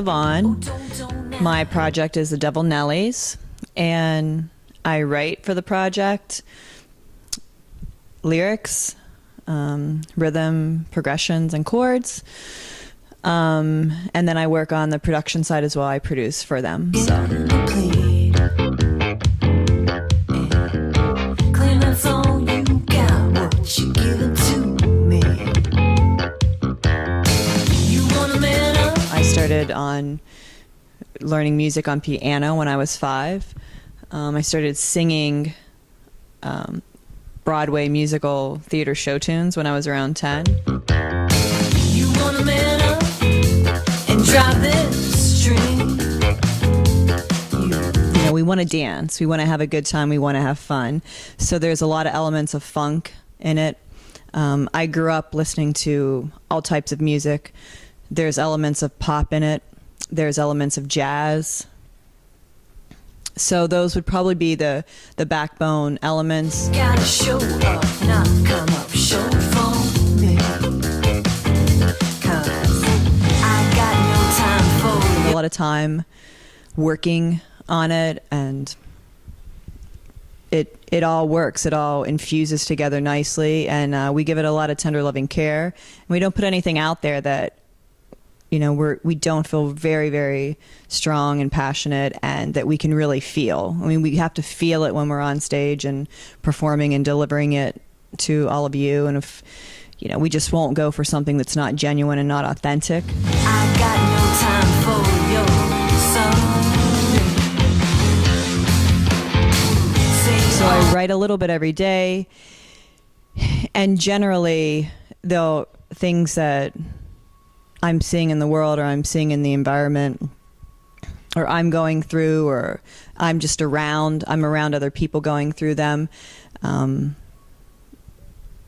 Levon. My project is the Devyl Nellys, and I write for the project lyrics, rhythm, progressions, and chords. And then I work on the production side as well. I produce for them. I started on learning music on piano when I was 5. I started singing Broadway musical theater show tunes when I was around 10. You want a man up and drop this string. You know, we want to dance. We want to have a good time. We want to have fun. So there's a lot of elements of funk in it. I grew up listening to all types of music. There's elements of pop in it. There's elements of jazz. So those would probably be the backbone elements. Gotta show up, not come up, show for me. 'Cause I got no time for you. A lot of time working on it, and it all works. It all infuses together nicely, and we give it a lot of tender loving care. And we don't put anything out there that, you know, we don't feel very, very strong and passionate, and that we can really feel. I mean, we have to feel it when we're on stage and performing and delivering it to all of you. And if, you know, we just won't go for something that's not genuine and not authentic. I got no time for your song. So I write a little bit every day, and generally, though, things that I'm seeing in the world, or I'm seeing in the environment, or I'm going through, or I'm just around, I'm around other people going through them. You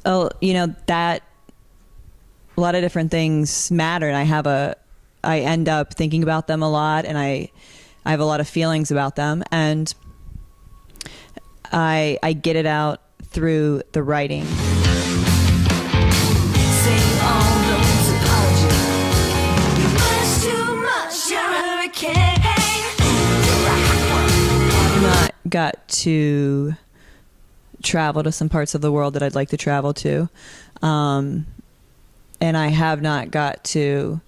know, that a lot of different things matter, and I end up thinking about them a lot, and I have a lot of feelings about them, and I get it out through the writing. Got to travel to some parts of the world that I'd like to travel to, and I have not got to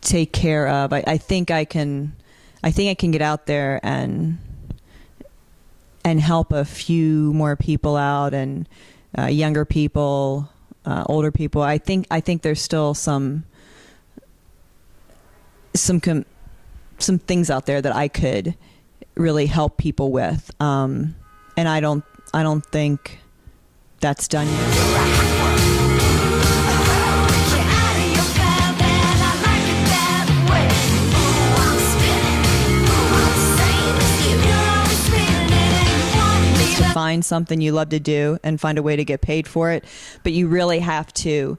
take care of. I think I can get out there and help a few more people out, and younger people, older people. I think there's still some things out there that I could really help people with, and I don't think that's done yet. To find something you love to do and find a way to get paid for it, but you really have to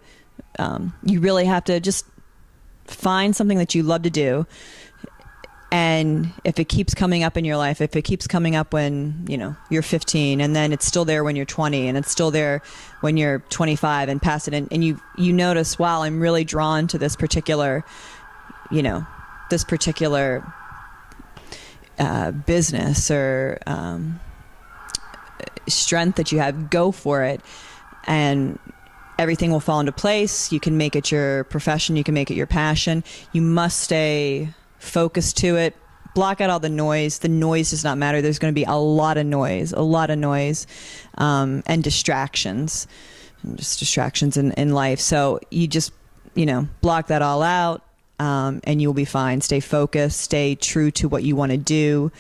just find something that you love to do. And if it keeps coming up in your life, if it keeps coming up when, you know, you're 15, and then it's still there when you're 20, and it's still there when you're 25 and past it, and you notice, wow, I'm really drawn to this particular, you know, business or strength that you have, go for it, and everything will fall into place. You can make it your profession. You can make it your passion. You must stay focused to it. Block out all the noise. The noise does not matter. There's going to be a lot of noise, and distractions, in life. So you just, you know, block that all out, and you'll be fine. Stay focused. Stay true to what you want to do.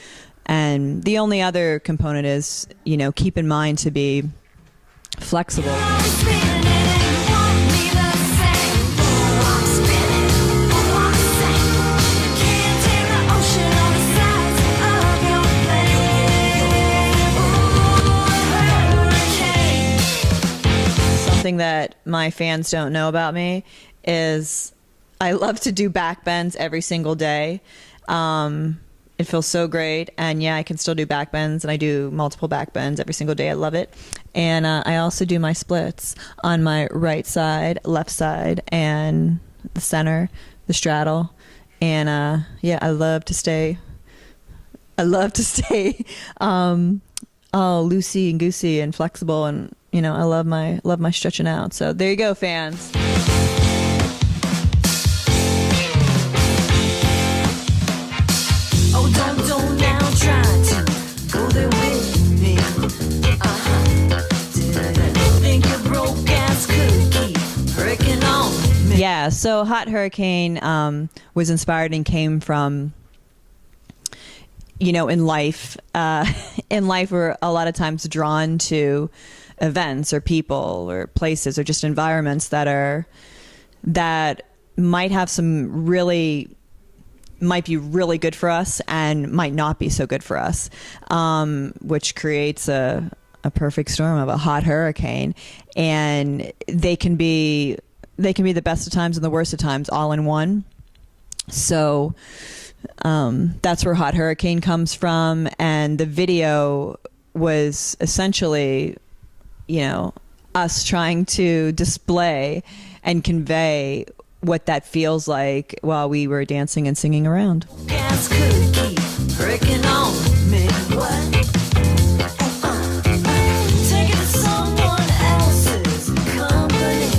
And the only other component is, you know, keep in mind to be flexible. Something that my fans don't know about me is I love to do back bends every single day. It feels so great. And yeah, I can still do back bends, and I do multiple back bends every single day. I love it. And I also do my splits on my right side, left side, and the center, the straddle, and yeah, I love to stay all loosey and goosey and flexible, and you know, I love my stretching out. So there you go, fans. Oh, don't now try to go there with me. Think your broke ass could keep breaking on me. Yeah, so Hot Hurricane was inspired and came from, you know, in life we're a lot of times drawn to events or people or places or just environments that might have might be really good for us and might not be so good for us, which creates a perfect storm of a hot hurricane. And they can be the best of times and the worst of times all in one. So that's where Hot Hurricane comes from. And the video was essentially, you know, us trying to display and convey what that feels like while we were dancing and singing around. Gas could keep breaking on me. What? Take it to someone else's company.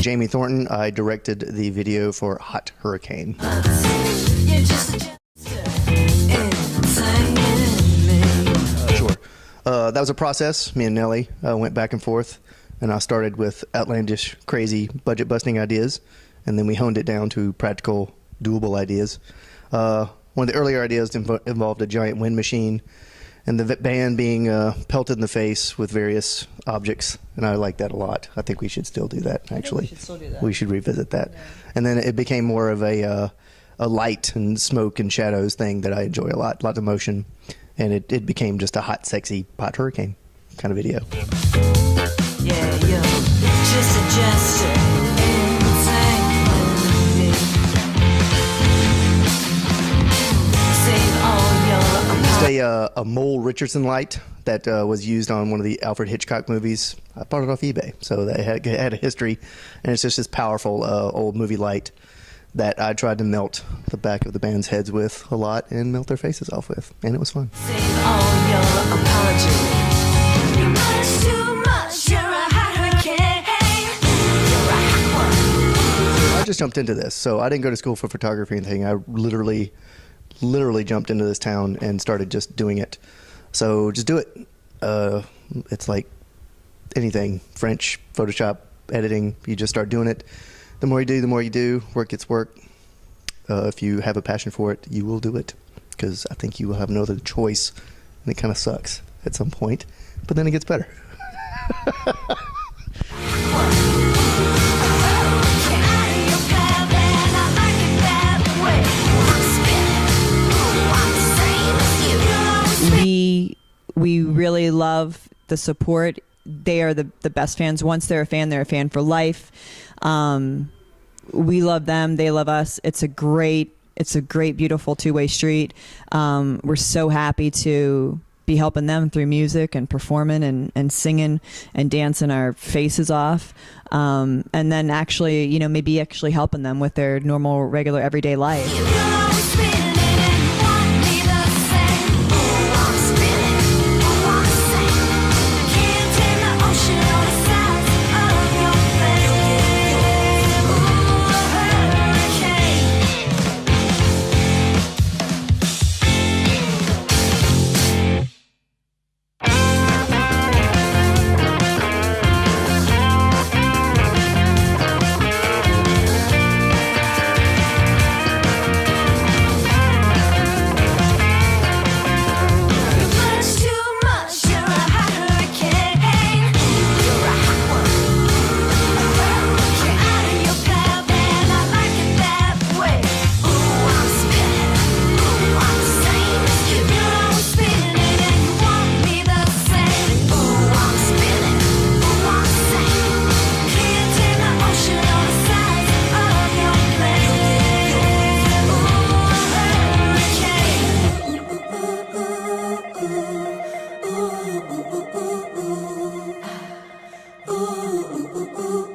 Jamie Thornton. I directed the video for Hot Hurricane. You're just a jester insane in me. Sure. That was a process. Me and Nelly went back and forth, and I started with outlandish, crazy, budget-busting ideas, and then we honed it down to practical, doable ideas. One of the earlier ideas involved a giant wind machine, and the band being pelted in the face with various objects, and I like that a lot. I think we should still do that, actually. We should still do that. We should revisit that. Yeah. And then it became more of a light and smoke and shadows thing that I enjoy a lot, lots of motion, and it became just a hot, sexy Hot Hurricane kind of video. Yeah, you're just a jester insane in me. Save all your A Mole Richardson light that was used on one of the Alfred Hitchcock movies. I bought it off eBay, so that had a history, and it's just this powerful old movie light that I tried to melt the back of the band's heads with a lot and melt their faces off with, and it was fun. Save all your apology. You're much too much. You're a hot hurricane. You're a hot one. I just jumped into this, so I didn't go to school for photography or anything. I literally jumped into this town and started just doing it. So just do it. It's like anything, French, Photoshop, editing, you just start doing it. The more you do, work gets work. If you have a passion for it, you will do it, because I think you will have no other choice, and it kind of sucks at some point, but then it gets better. We really love the support. They are the best fans. Once they're a fan for life. We love them. They love us. It's a great, beautiful two-way street. We're so happy to be helping them through music and performing and singing and dancing our faces off. And then actually, you know, maybe actually helping them with their normal, regular, everyday life. ooh, ooh.